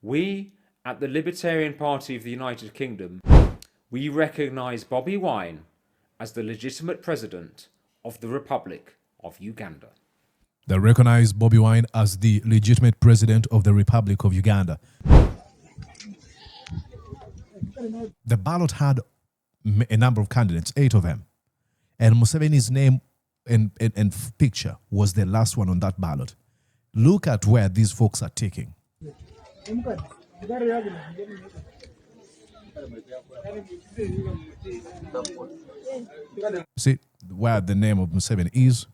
We, at the Libertarian Party of the United Kingdom, we recognise Bobi Wine as the legitimate president of the Republic of Uganda. They recognize Bobi Wine as the legitimate president of the Republic of Uganda. The ballot had a number of candidates, 8 of them. And Museveni's name and picture was the last one on that ballot. Look at where these folks are taking. See where the name of Museveni is?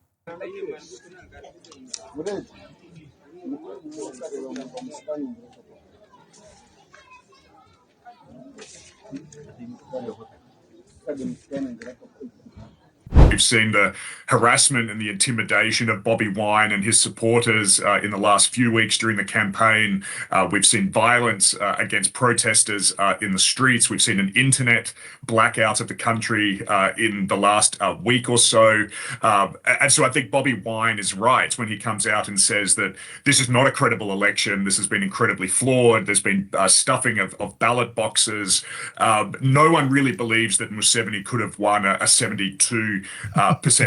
We've seen the harassment and the intimidation of Bobi Wine and his supporters in the last few weeks during the campaign. We've seen violence against protesters in the streets. We've seen an internet blackout of the country in the last week or so. And so I think Bobi Wine is right when he comes out and says that this is not a credible election. This has been incredibly flawed. There's been stuffing of ballot boxes. No one really believes that Museveni could have won a 72%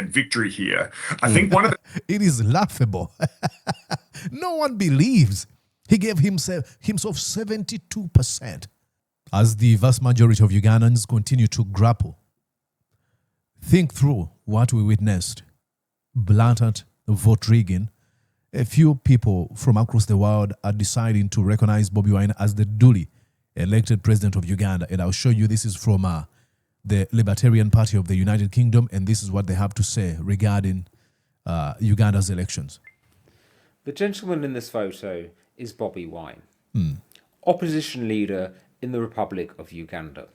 victory here. I think one of the... It is laughable. No one believes. He gave himself 72%. As the vast majority of Ugandans continue to grapple, think through what we witnessed. Blatant vote rigging. A few people from across the world are deciding to recognize Bobi Wine as the duly elected president of Uganda. And I'll show you, this is from the Libertarian Party of the United Kingdom, and this is what they have to say regarding Uganda's elections. The gentleman in this photo is Bobi Wine, opposition leader in the Republic of Uganda.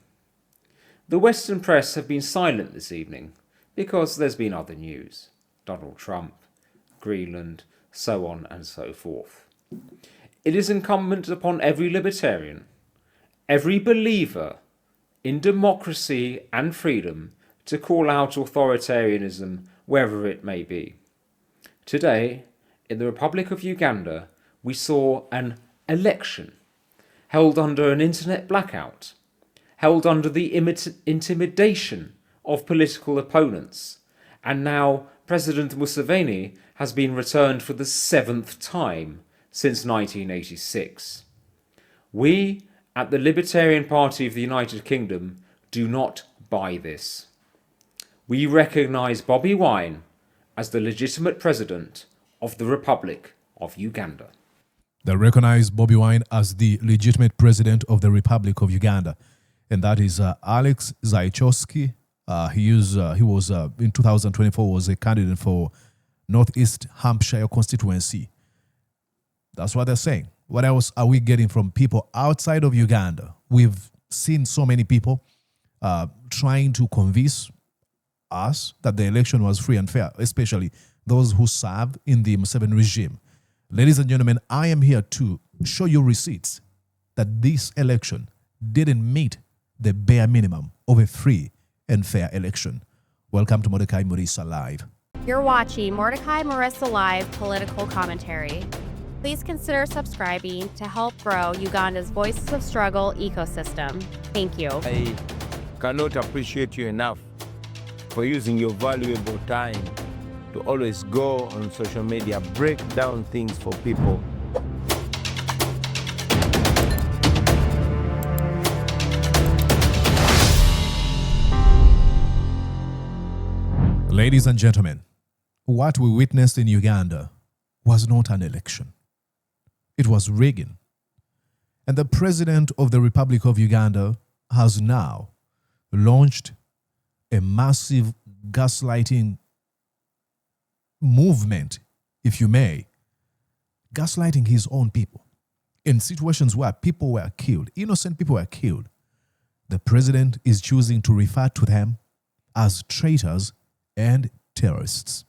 The Western press have been silent this evening because there's been other news. Donald Trump, Greenland, so on and so forth. It is incumbent upon every libertarian, every believer in democracy and freedom to call out authoritarianism wherever it may be. Today, in the Republic of Uganda, we saw an election held under an internet blackout, held under the intimidation of political opponents, and now President Museveni has been returned for the 7th time since 1986. We, at the Libertarian Party of the United Kingdom, do not buy this. We recognise Bobi Wine as the legitimate president of the Republic of Uganda. They recognize Bobi Wine as the legitimate president of the Republic of Uganda. And that is Alex Zaichowski. He was in 2024 was a candidate for Northeast Hampshire constituency. That's what they're saying. What else are we getting from people outside of Uganda? We've seen so many people trying to convince us that the election was free and fair, especially those who serve in the Museveni regime. Ladies and gentlemen, I am here to show you receipts that this election didn't meet the bare minimum of a free and fair election. Welcome to Mordecai Murisa Live. You're watching Mordecai Marissa Live political commentary. Please consider subscribing to help grow Uganda's Voices of Struggle ecosystem. Thank you. I cannot appreciate you enough for using your valuable time to always go on social media, break down things for people. Ladies and gentlemen, what we witnessed in Uganda was not an election. It was rigging. And the president of the Republic of Uganda has now launched a massive gaslighting movement, if you may, gaslighting his own people. In situations where people were killed, innocent people were killed, the president is choosing to refer to them as traitors and terrorists.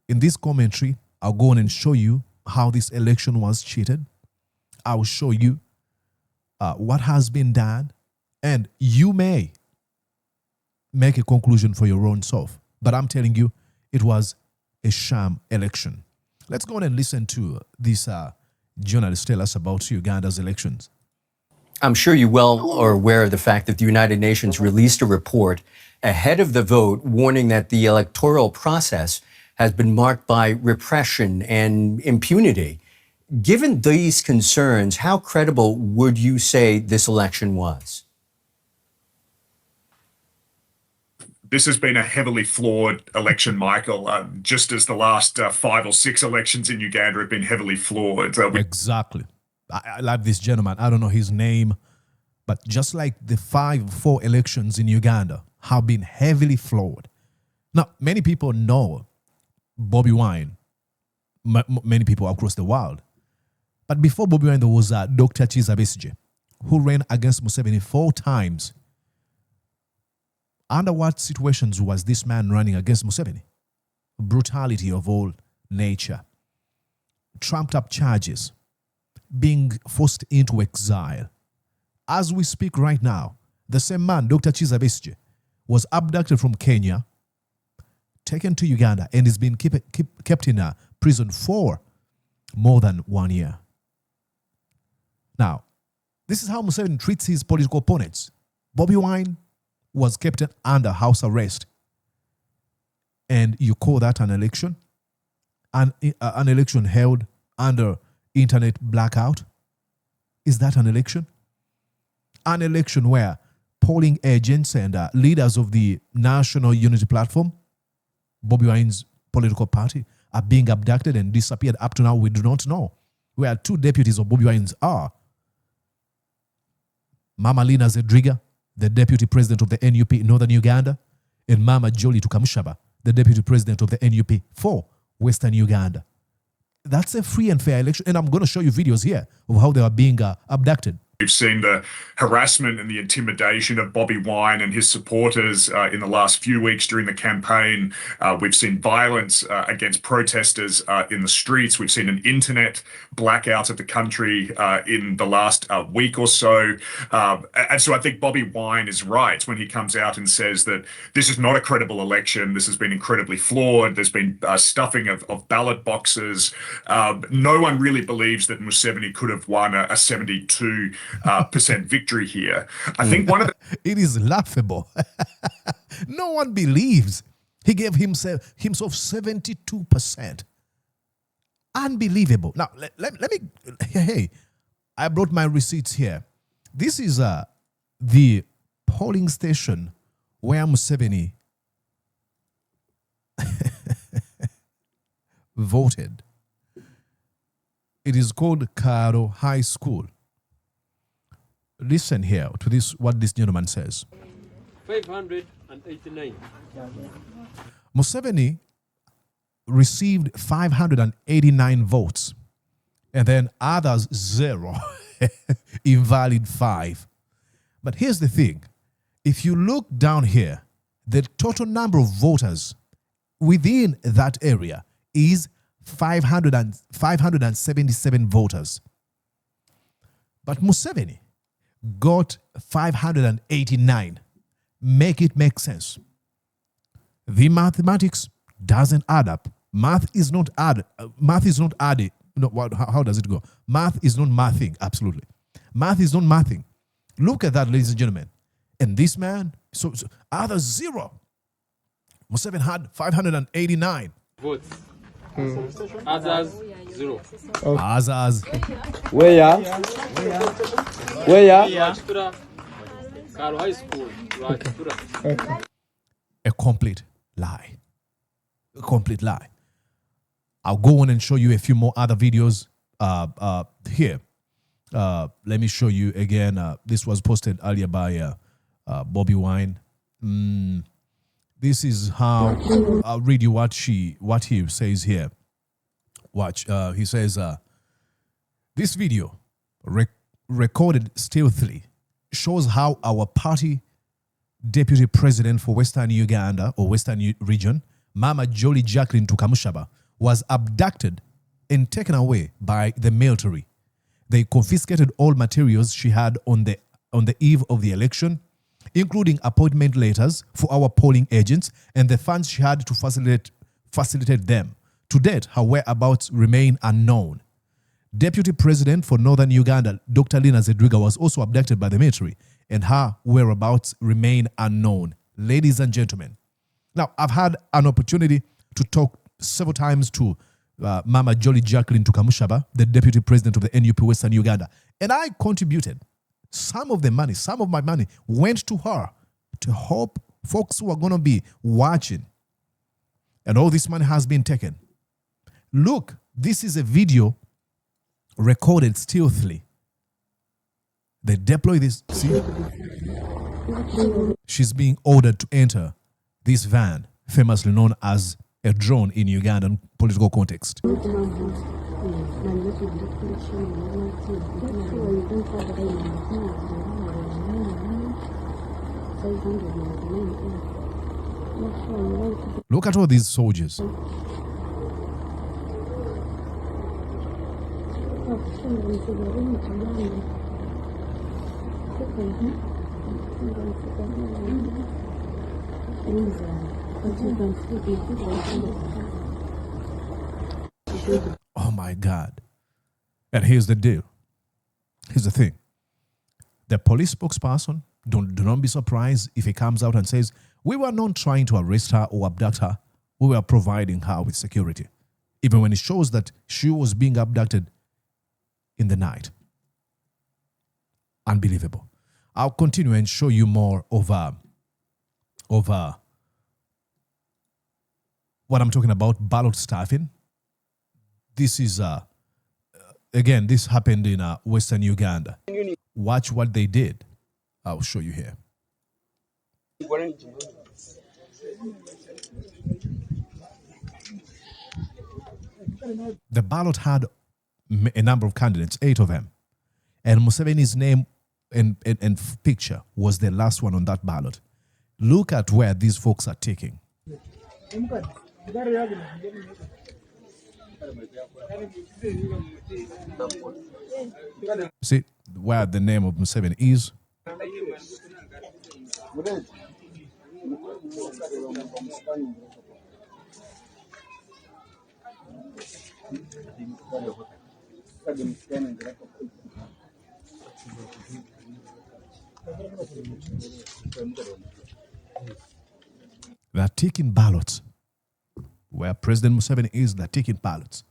In this commentary, I'll go on and show you how this election was cheated. I'll show you what has been done, and you may make a conclusion for your own self. But I'm telling you, it was a sham election. Let's go on and listen to this journalists tell us about Uganda's elections. I'm sure you well are aware of the fact that the United Nations released a report ahead of the vote warning that the electoral process has been marked by repression and impunity. Given these concerns, how credible would you say this election was? This has been a heavily flawed election, Michael, just as the last 5 or 6 elections in Uganda have been heavily flawed. Exactly. I like this gentleman. I don't know his name, but just like the 4 elections in Uganda have been heavily flawed. Now, many people know Bobi Wine, many people across the world. But before Bobi Wine, there was Dr. Kizza Besigye, who ran against Museveni 4 times. Under what situations was this man running against Museveni? Brutality of all nature, trumped up charges, being forced into exile. As we speak right now, the same man, Dr. Kizza Besigye, was abducted from Kenya, taken to Uganda, and is being kept in a prison for more than 1 year. Now, this is how Museveni treats his political opponents. Bobi Wine was kept under house arrest, and you call that an election? An election held under internet blackout? Is that an election? An election where polling agents and leaders of the National Unity Platform, Bobi Wine's political party, are being abducted and disappeared. Up to now, we do not know where 2 deputies of Bobi Wine's are. Mama Lina Zedriga, the deputy president of the NUP in northern Uganda, and Mama Jolly Tukamushaba, the deputy president of the NUP for western Uganda. That's a free and fair election, and I'm going to show you videos here of how they are being abducted. We've seen the harassment and the intimidation of Bobi Wine and his supporters in the last few weeks during the campaign. We've seen violence against protesters in the streets. We've seen an internet blackout of the country in the last week or so. And so I think Bobi Wine is right when he comes out and says that this is not a credible election. This has been incredibly flawed. There's been stuffing of ballot boxes. No one really believes that Museveni could have won a 72% victory here. I think one of the it is laughable. No one believes he gave himself 72%. Unbelievable. Now let me. Hey, I brought my receipts here. This is the polling station where Museveni voted. It is called Karo High School. Listen here to this, what this gentleman says. 589. Museveni received 589 votes, and then others 0, invalid 5. But here's the thing. If you look down here, the total number of voters within that area is 577 voters. But Museveni got 589. Make it make sense. The mathematics doesn't add up. Math is not added. No, how does it go? Math is not mathing. Absolutely. Math is not mathing. Look at that, ladies and gentlemen. And this man, so other 0. Museveni had 589 votes. Others 0. Others. Where? Karo High School. A complete lie. A complete lie. I'll go on and show you a few more other videos here. Let me show you again. This was posted earlier by Bobi Wine. This is how I'll read you what he says here. Watch. He says, this video recorded stealthily shows how our party deputy president for Western Uganda or Western region, Mama Jolly Jacqueline Tukamushaba, was abducted and taken away by the military. They confiscated all materials she had on the eve of the election, including appointment letters for our polling agents and the funds she had to facilitate them. To date, her whereabouts remain unknown. Deputy President for Northern Uganda, Dr. Lina Zedriga, was also abducted by the military, and her whereabouts remain unknown. Ladies and gentlemen, now I've had an opportunity to talk several times to Mama Jolly Jacqueline Tukamushaba, the Deputy President of the NUP Western Uganda, and I contributed some of my money went to her to help folks who are going to be watching. And all this money has been taken. Look, this is a video recorded stealthily. They deploy this. See? She's being ordered to enter this van, famously known as a drone in Ugandan political context. Look at all these soldiers. Oh my God. And here's the deal. Here's the thing. The police spokesperson, do not be surprised if he comes out and says, we were not trying to arrest her or abduct her. We were providing her with security. Even when it shows that she was being abducted in the night. Unbelievable. I'll continue and show you more of what I'm talking about, ballot staffing. This is, again, this happened in Western Uganda. Watch what they did. I'll show you here. The ballot had a number of candidates, 8 of them. And Museveni's name and picture was the last one on that ballot. Look at where these folks are taking. See where the name of Museveni is? They're taking ballots. Where President Museveni is, they're taking ballots.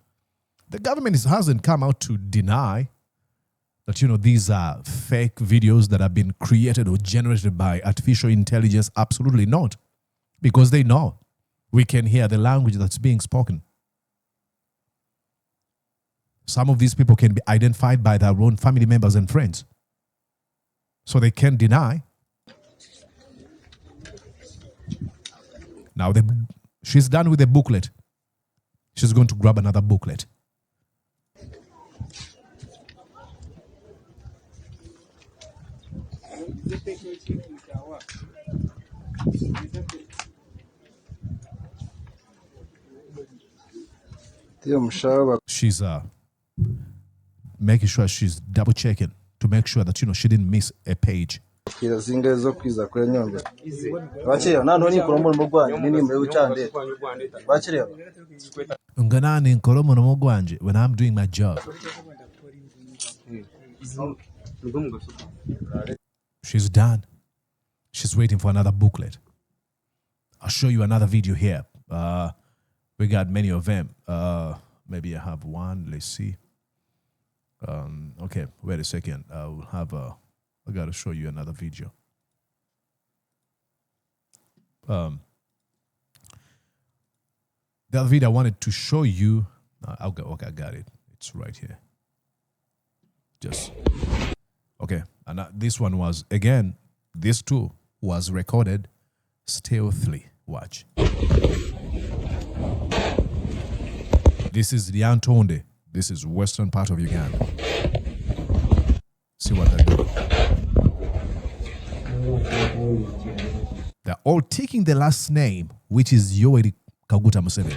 The government hasn't come out to deny that, these are fake videos that have been created or generated by artificial intelligence. Absolutely not. Because they know we can hear the language that's being spoken. Some of these people can be identified by their own family members and friends. So they can't deny. Now, she's done with the booklet. She's going to grab another booklet. She's making sure she's double checking to make sure that she didn't miss a page. When I'm doing my job. She's done. She's waiting for another booklet. I'll show you another video here. We got many of them. Maybe I have one. Let's see. Okay, wait a second. I got to show you another video. The other video I wanted to show you. Okay, I got it. It's right here. Okay. And this one was, again, this too was recorded stealthily. Watch. This is the Antonde. This is western part of Uganda. See what they're doing. They're all taking the last name, which is Yoweri Kaguta Museveni.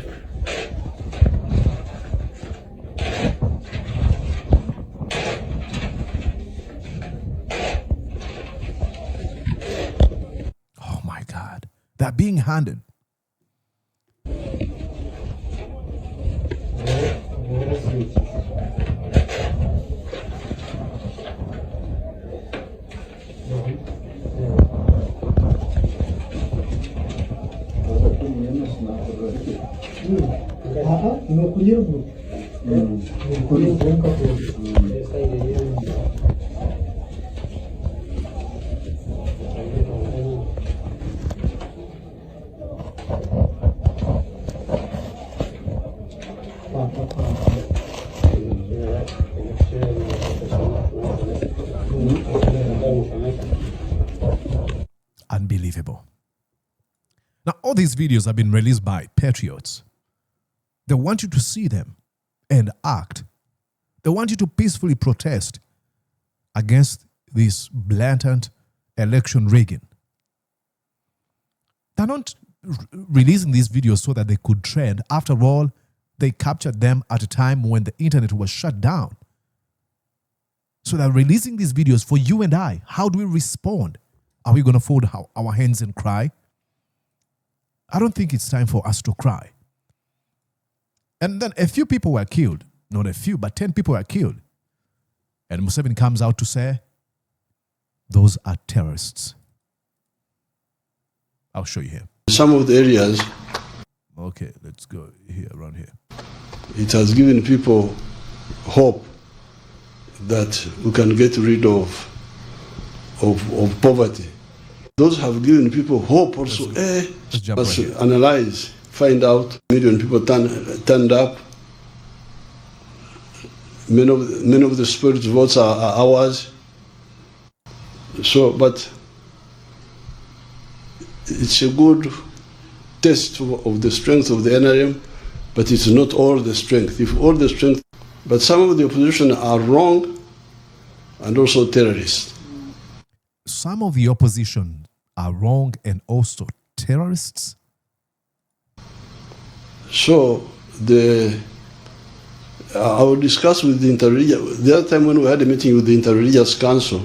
Oh my God. They're being handed. Unbelievable. Now, all these videos have been released by patriots. They want you to see them and act. They want you to peacefully protest against this blatant election rigging. They're not releasing these videos so that they could trend. After all, they captured them at a time when the internet was shut down. So they're releasing these videos for you and I. How do we respond? Are we going to fold our hands and cry? I don't think it's time for us to cry. And then a few people were killed. Not a few, but 10 people were killed. And Museveni comes out to say, those are terrorists. I'll show you here. Some of the areas, Okay, let's go here, around here. it has given people hope that we can get rid of poverty. Those have given people hope also. Let's jump Let's right here. analyze, find out. Million people turned up. Many of the spirit votes are ours. So, but it's a good test of the strength of the NRM, but it's not all the strength. If all the strength, but some of the opposition are wrong and also terrorists. Some of the opposition are wrong and also terrorists. So I will discuss with the interreligious. The other time when we had a meeting with the Interreligious Council,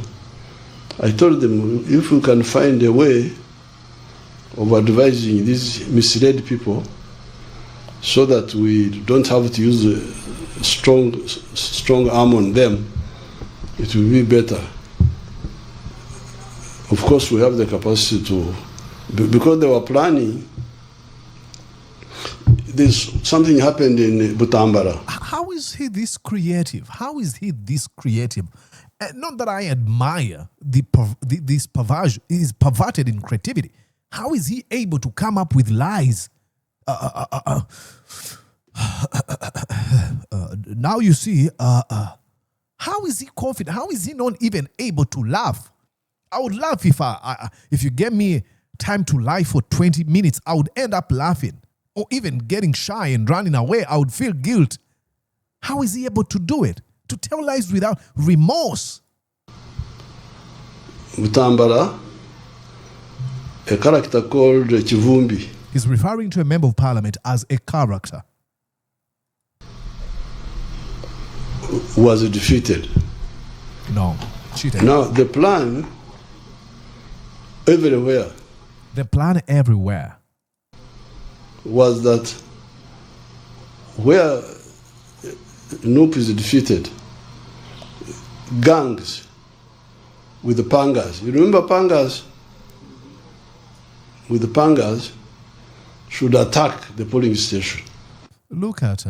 I told them if we can find a way of advising these misled people so that we don't have to use a strong arm on them, it will be better. Of course, we have the capacity to, because they were planning. There's something happened in Butambala. How is he this creative? How is he this creative? Not that I admire this perversion, his perverted in creativity. How is he able to come up with lies? Now you see, how is he confident? How is he not even able to laugh? I would laugh if you gave me time to lie for 20 minutes, I would end up laughing. Or even getting shy and running away, I would feel guilt. How is he able to do it? To tell lies without remorse? Butambala, a character called Chivumbi, He's referring to a member of parliament as a character. was defeated. No, cheated. Now the plan everywhere The plan everywhere was that where Nup is defeated, gangs with the pangas. You remember pangas? With the pangas should attack the polling station. Look at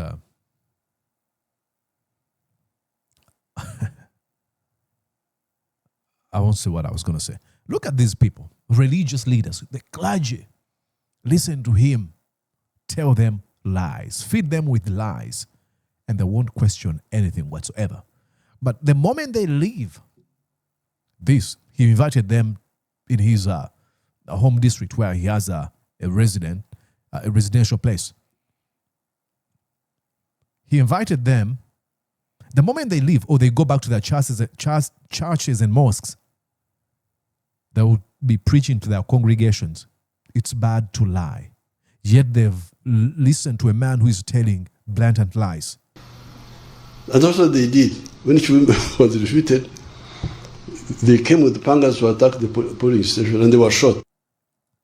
I won't say what I was going to say. Look at these people, religious leaders, the clergy. Listen to him. Tell them lies. Feed them with lies. And they won't question anything whatsoever. But the moment they leave this, he invited them in his home district where he has a residential place. He invited them. The moment they leave or they go back to their churches and mosques, they will be preaching to their congregations. It's bad to lie. Yet they've listened to a man who is telling blatant lies. And that's what they did. When Chivumbi was defeated, they came with the pangas to attack the polling station and they were shot.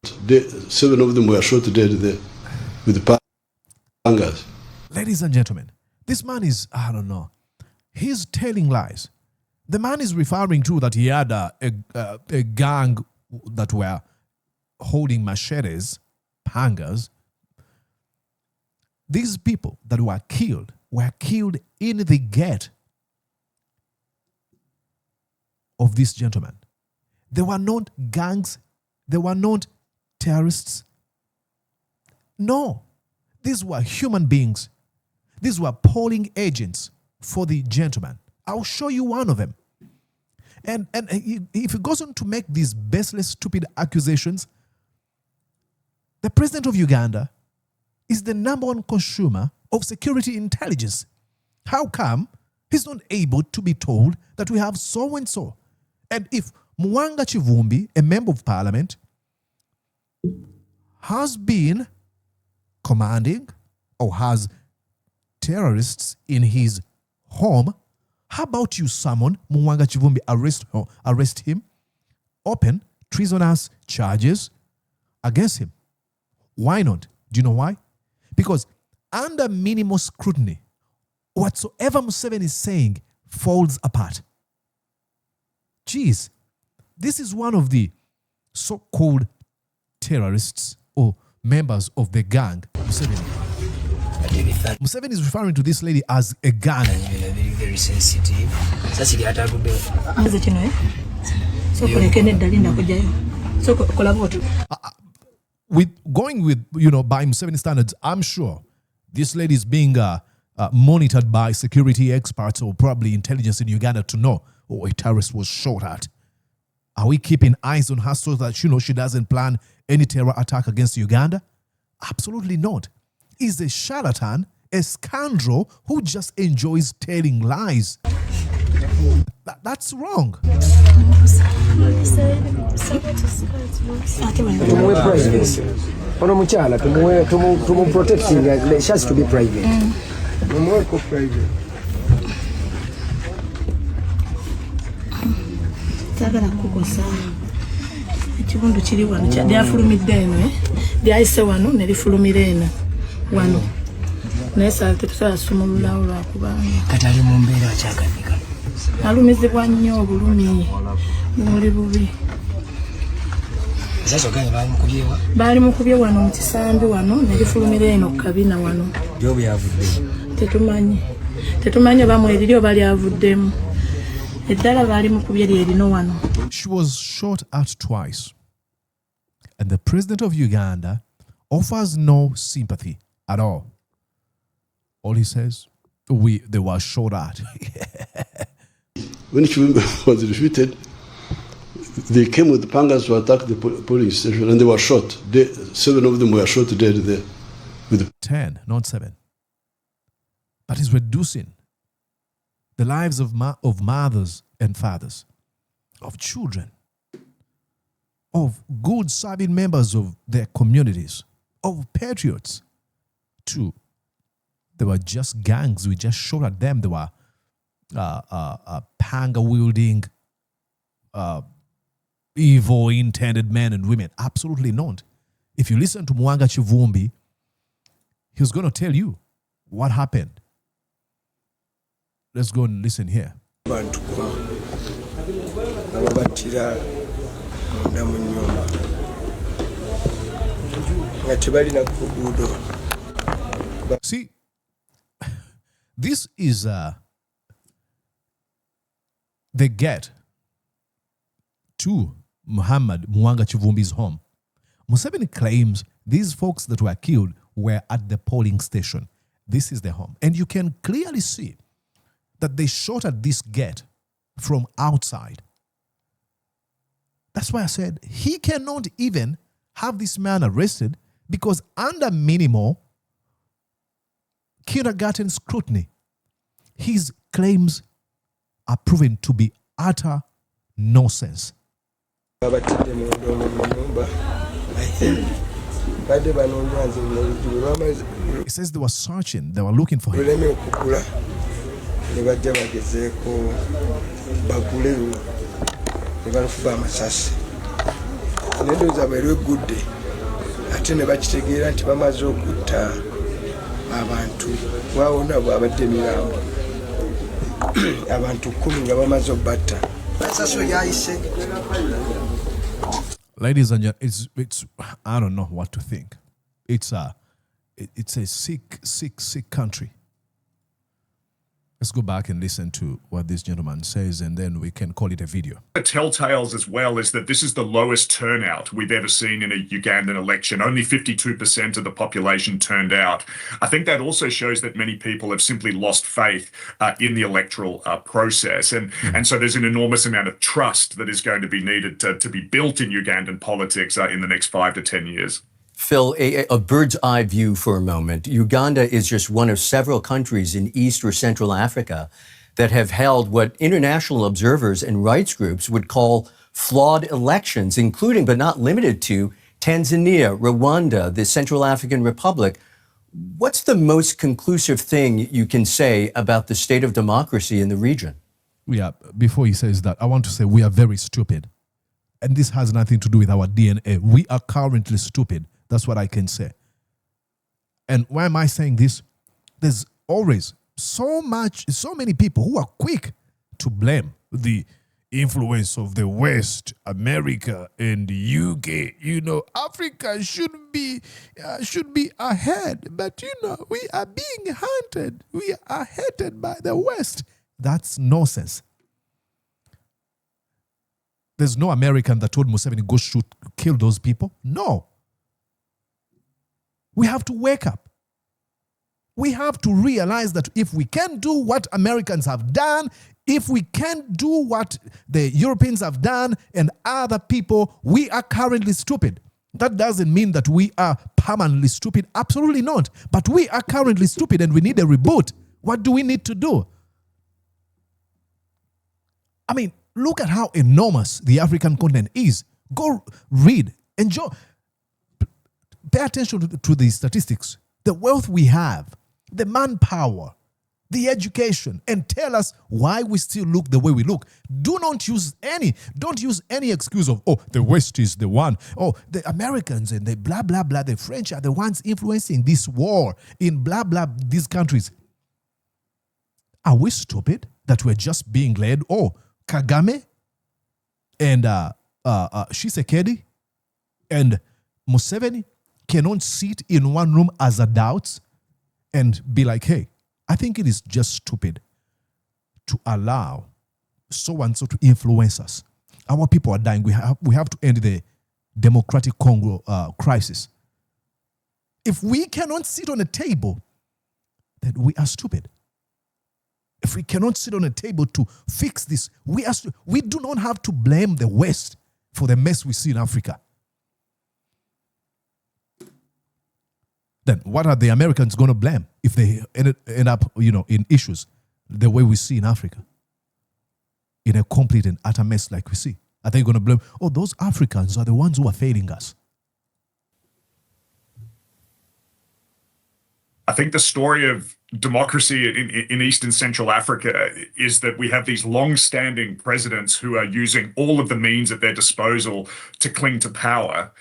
7 of them were shot dead there with the pangas. Ladies and gentlemen, this man is, I don't know, he's telling lies. The man is referring to that he had a gang that were holding machetes, pangas, these people that were killed in the gate of this gentleman. They were not gangs. They were not terrorists. No, these were human beings. These were polling agents for the gentleman. I'll show you one of them. And if he goes on to make these baseless, stupid accusations, the president of Uganda is the number one consumer of security intelligence. How come he's not able to be told that we have so and so? And if Mwanga Chivumbi, a member of parliament, has been commanding or has terrorists in his home, how about you summon Mwanga Chivumbi, arrest him, open treasonous charges against him? Why not? Do you know why? Because under minimal scrutiny, whatsoever Museveni is saying falls apart. Geez, this is one of the so-called terrorists or members of the gang, Museveni. Museveni is referring to this lady as a gang. Very sensitive. With going with, by Museveni standards, I'm sure this lady is being monitored by security experts or probably intelligence in Uganda to know, a terrorist was shot at. Are we keeping eyes on her so that she doesn't plan any terror attack against Uganda? Absolutely not. He's a charlatan, a scoundrel who just enjoys telling lies. That's wrong. Tagala kukosa ekibundo kiri wano lyafulumidde eno lyayise wano ne lifulumira eno wano naye saa tetusasumululawo lwakubanga kati ali mu mbeera akyaganika alumizibwa nnyo obulumi bumuli bubi baali mukubye wano mu kisambi wano ne lifulumira eno kabina wano byobu yavudde tetumanyi bamwe eriri oba lyavuddemu. She was shot at twice. And the president of Uganda offers no sympathy at all. All he says, they were shot at. When Chivumbi was defeated, they came with pangas to attack the polling station and they were shot. 7 of them were shot dead there. 10, not 7. That is reducing the lives of mothers and fathers, of children, of good serving members of their communities, of patriots, to they were just gangs. We just shot at them. They were panga-wielding, evil intended men and women. Absolutely not. If you listen to Mwanga Chivumbi, he was going to tell you what happened. Let's go and listen here. See, this is the gate to Muhammad Mwanga Chivumbi's home. Museveni claims these folks that were killed were at the polling station. This is the home. And you can clearly see that they shot at this gate from outside. That's why I said he cannot even have this man arrested because under minimal kindergarten scrutiny, his claims are proven to be utter nonsense. He says they were searching, they were looking for him. Ne bajja bagezeeko bagulewo ne balukuba amasasi nedooza bwerwe gudde ate ne bakitegeera nti bamaze okutta abantu waawona bwabadde emirambo abantu 10 nga bamaze obbatta asaso yayise. Ladies and gentlemen, it's I don't know what to think. It's it's a sick country. Let's go back and listen to what this gentleman says, and then we can call it a video. The telltales as well is that this is the lowest turnout we've ever seen in a Ugandan election. Only 52% of the population turned out. I think that also shows that many people have simply lost faith in the electoral process. And so there's an enormous amount of trust that is going to be needed to be built in Ugandan politics in the next 5 to 10 years. Phil, a bird's eye view for a moment. Uganda is just one of several countries in East or Central Africa that have held what international observers and rights groups would call flawed elections, including but not limited to Tanzania, Rwanda, the Central African Republic. What's the most conclusive thing you can say about the state of democracy in the region? Yeah, before he says that, I want to say we are very stupid. And this has nothing to do with our DNA. We are currently stupid. That's what I can say. And why am I saying this? There's always so many people who are quick to blame the influence of the West, America, and the UK. You know, Africa should be ahead, but you know, we are being hunted. We are hated by the West. That's nonsense. There's no American that told Museveni, go shoot, kill those people. No. We have to wake up. We have to realize that if we can do what Americans have done, if we can do what the Europeans have done and other people, we are currently stupid. That doesn't mean that we are permanently stupid. Absolutely not. But we are currently stupid and we need a reboot. What do we need to do? I mean, look at how enormous the African continent is. Go read, enjoy. Pay attention to the statistics, the wealth we have, the manpower, the education, and tell us why we still look the way we look. Don't use any excuse of, oh, the West is the one. Oh, the Americans and the blah, blah, blah, the French are the ones influencing this war in blah, blah, these countries. Are we stupid that we're just being led? Oh, Kagame and Tshisekedi and Museveni cannot sit in one room as adults and be like, hey, I think it is just stupid to allow so-and-so to influence us. Our people are dying. We have to end the Democratic Congo crisis. If we cannot sit on a table, then we are stupid. If we cannot sit on a table to fix this, we do not have to blame the West for the mess we see in Africa. Then what are the Americans going to blame if they end up, in issues the way we see in Africa? In a complete and utter mess like we see. Are they going to blame, oh, those Africans are the ones who are failing us? I think the story of democracy in East and Central Africa is that we have these long-standing presidents who are using all of the means at their disposal to cling to power.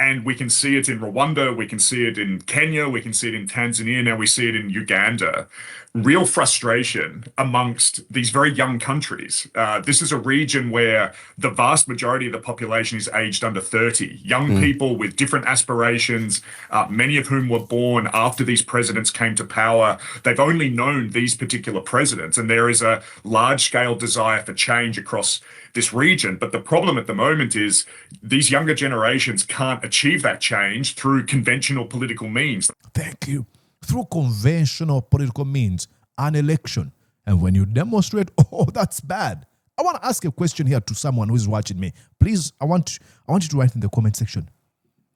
And we can see it in Rwanda, we can see it in Kenya, we can see it in Tanzania, now we see it in Uganda. Real frustration amongst these very young countries. This is a region where the vast majority of the population is aged under 30. Young people with different aspirations, many of whom were born after these presidents came to power. They've only known these particular presidents, and there is a large-scale desire for change across this region. But the problem at the moment is these younger generations can't achieve that change through conventional political means. Thank you. Through conventional political means, an election. And when you demonstrate, oh, that's bad. I want to ask a question here to someone who is watching me. Please, I want you to write in the comment section.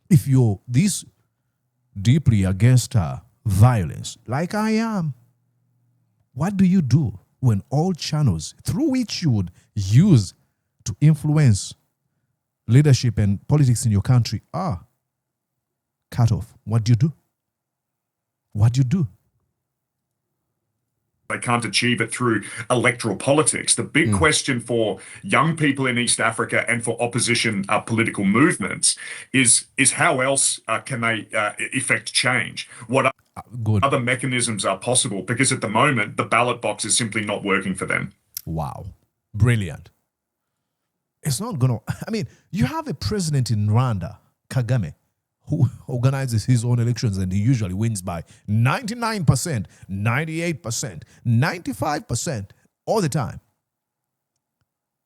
If you're this deeply against violence, like I am, what do you do when all channels through which you would use to influence leadership and politics in your country are cut off? What do you do? What do you do? They can't achieve it through electoral politics. The big question for young people in East Africa and for opposition political movements is how else can they effect change? What other mechanisms are possible? Because at the moment, the ballot box is simply not working for them. Wow. Brilliant. It's not going to... I mean, you have a president in Rwanda, Kagame, who organizes his own elections, and he usually wins by 99%, 98%, 95% all the time.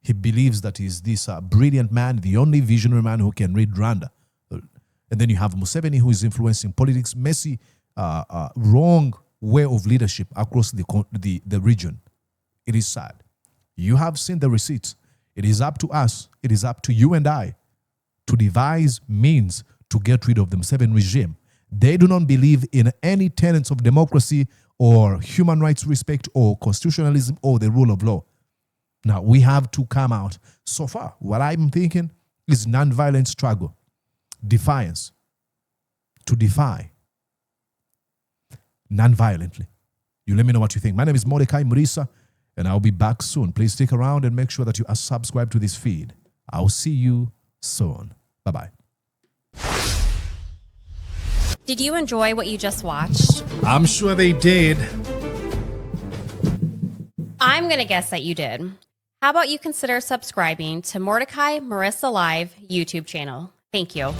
He believes that he's this brilliant man, the only visionary man who can read Rwanda. And then you have Museveni, who is influencing politics, messy, wrong way of leadership across the region. It is sad. You have seen the receipts. It is up to us, it is up to you and I to devise means to get rid of the Museveni regime. They do not believe in any tenets of democracy or human rights respect or constitutionalism or the rule of law. Now, we have to come out. So far, what I'm thinking is nonviolent struggle, defiance, to defy nonviolently. You let me know what you think. My name is Mordecai Murisa, and I'll be back soon. Please stick around and make sure that you are subscribed to this feed. I'll see you soon. Bye-bye. Did you enjoy what you just watched? I'm sure they did. I'm going to guess that you did. How about you consider subscribing to Mordecai Marissa Live YouTube channel? Thank you.